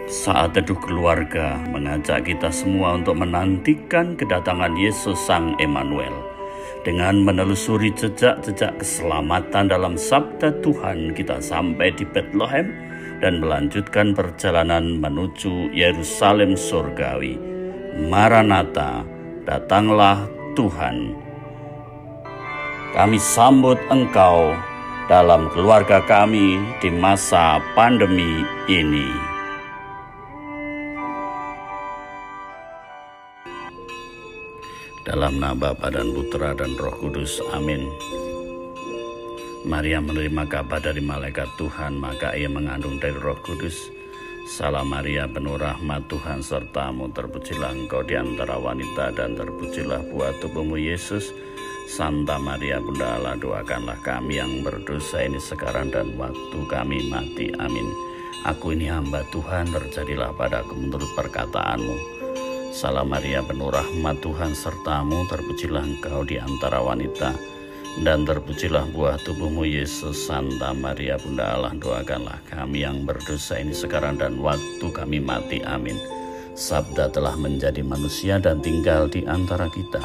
Saat Teduh Keluarga mengajak kita semua untuk menantikan kedatangan Yesus Sang Emmanuel dengan menelusuri jejak-jejak keselamatan dalam sabda Tuhan. Kita sampai di Bethlehem dan melanjutkan perjalanan menuju Yerusalem surgawi. Maranatha, datanglah Tuhan. Kami sambut Engkau dalam keluarga kami di masa pandemi ini. Dalam nama Bapa dan Putra dan Roh Kudus. Amin. Maria menerima kabar dari malaikat Tuhan, maka ia mengandung dari Roh Kudus. Salam Maria, penuh rahmat, Tuhan sertamu, terpujilah engkau di antara wanita dan terpujilah buah tubuhmu Yesus. Santa Maria Bunda Allah, doakanlah kami yang berdosa ini sekarang dan waktu kami mati. Amin. Aku ini hamba Tuhan, terjadilah padaku menurut perkataanmu. Salam Maria, penuh rahmat, Tuhan sertamu, terpujilah engkau di antara wanita dan terpujilah buah tubuhmu Yesus. Santa Maria Bunda Allah, doakanlah kami yang berdosa ini sekarang dan waktu kami mati. Amin. Sabda telah menjadi manusia dan tinggal di antara kita.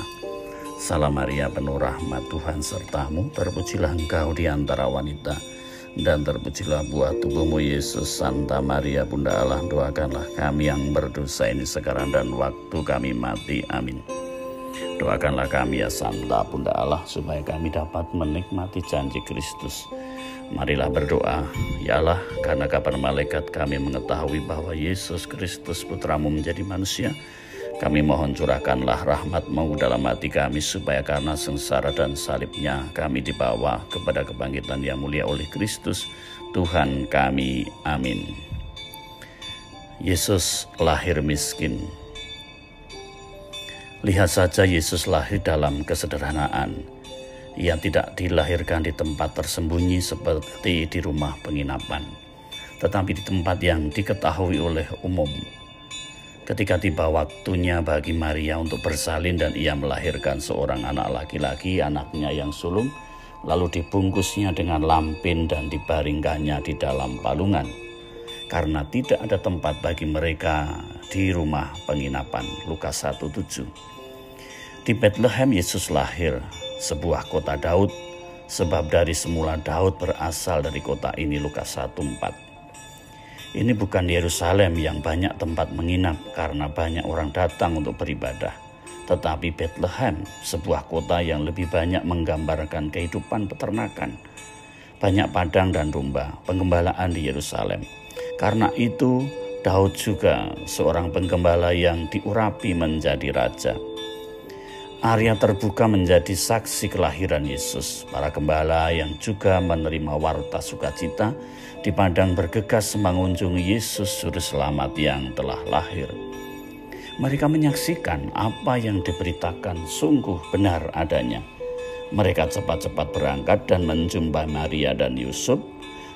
Salam Maria, penuh rahmat, Tuhan sertamu, terpujilah engkau di antara wanita dan terpujilah buah tubuhmu Yesus. Santa Maria Bunda Allah, doakanlah kami yang berdosa ini sekarang dan waktu kami mati. Amin. Doakanlah kami ya Santa Bunda Allah, supaya kami dapat menikmati janji Kristus. Marilah berdoa. Ya Allah, karena kabar malaikat kami mengetahui bahwa Yesus Kristus Putramu menjadi manusia, kami mohon curahkanlah rahmat-Mu dalam hati kami, supaya karena sengsara dan salibnya kami dibawa kepada kebangkitan yang mulia oleh Kristus Tuhan kami. Amin. Yesus lahir miskin. Lihat saja, Yesus lahir dalam kesederhanaan. Ia tidak dilahirkan di tempat tersembunyi seperti di rumah penginapan, tetapi di tempat yang diketahui oleh umum. Ketika tiba waktunya bagi Maria untuk bersalin dan ia melahirkan seorang anak laki-laki, anaknya yang sulung, lalu dibungkusnya dengan lampin dan dibaringkannya di dalam palungan, karena tidak ada tempat bagi mereka di rumah penginapan. Lukas 1:7. Di Bethlehem Yesus lahir, sebuah kota Daud, sebab dari semula Daud berasal dari kota ini. Lukas 1:4. Ini bukan Yerusalem yang banyak tempat menginap karena banyak orang datang untuk beribadah, tetapi Bethlehem, sebuah kota yang lebih banyak menggambarkan kehidupan peternakan. Banyak padang dan domba, penggembalaan di Yerusalem. Karena itu Daud juga seorang penggembala yang diurapi menjadi raja. Area terbuka menjadi saksi kelahiran Yesus. Para gembala yang juga menerima warta sukacita di padang bergegas mengunjungi Yesus Juru Selamat yang telah lahir. Mereka menyaksikan apa yang diberitakan sungguh benar adanya. Mereka cepat-cepat berangkat dan menjumpai Maria dan Yusuf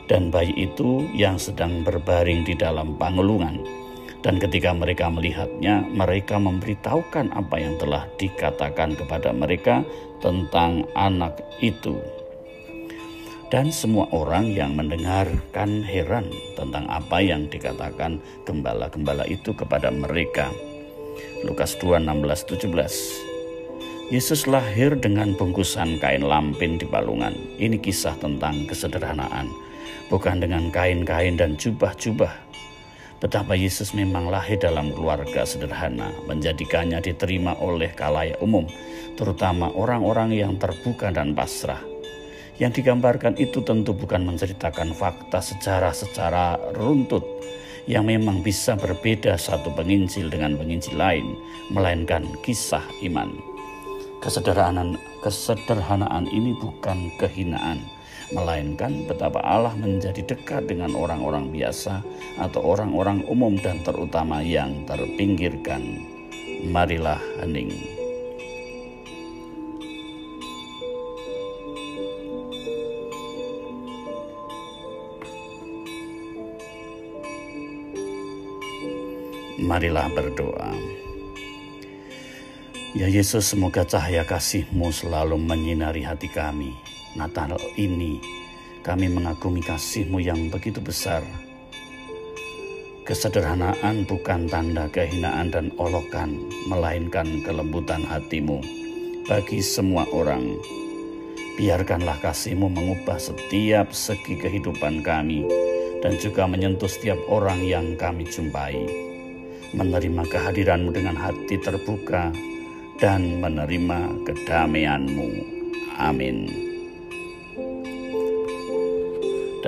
dan bayi itu yang sedang berbaring di dalam pangulungan. Dan ketika mereka melihatnya, mereka memberitahukan apa yang telah dikatakan kepada mereka tentang anak itu. Dan semua orang yang mendengarkan heran tentang apa yang dikatakan gembala-gembala itu kepada mereka. Lukas 2:16-17. Yesus lahir dengan bungkusan kain lampin di palungan. Ini kisah tentang kesederhanaan, bukan dengan kain-kain dan jubah-jubah. Betapa Yesus memang lahir dalam keluarga sederhana, menjadikannya diterima oleh khalayak umum, terutama orang-orang yang terbuka dan pasrah. Yang digambarkan itu tentu bukan menceritakan fakta sejarah secara runtut yang memang bisa berbeda satu penginjil dengan penginjil lain, melainkan kisah iman. Kesederhanaan ini bukan kehinaan, melainkan betapa Allah menjadi dekat dengan orang-orang biasa atau orang-orang umum dan terutama yang terpinggirkan. Marilah hening. Marilah berdoa. Ya Yesus, semoga cahaya kasih-Mu selalu menyinari hati kami. Natal ini kami mengagumi kasih-Mu yang begitu besar. Kesederhanaan bukan tanda kehinaan dan olokan, melainkan kelembutan hatimu bagi semua orang. Biarkanlah kasih-Mu mengubah setiap segi kehidupan kami dan juga menyentuh setiap orang yang kami jumpai. Menerima kehadiran-Mu dengan hati terbuka dan menerima kedamaian-Mu. Amin.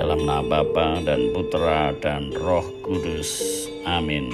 Dalam nama Bapa dan Putra dan Roh Kudus. Amin.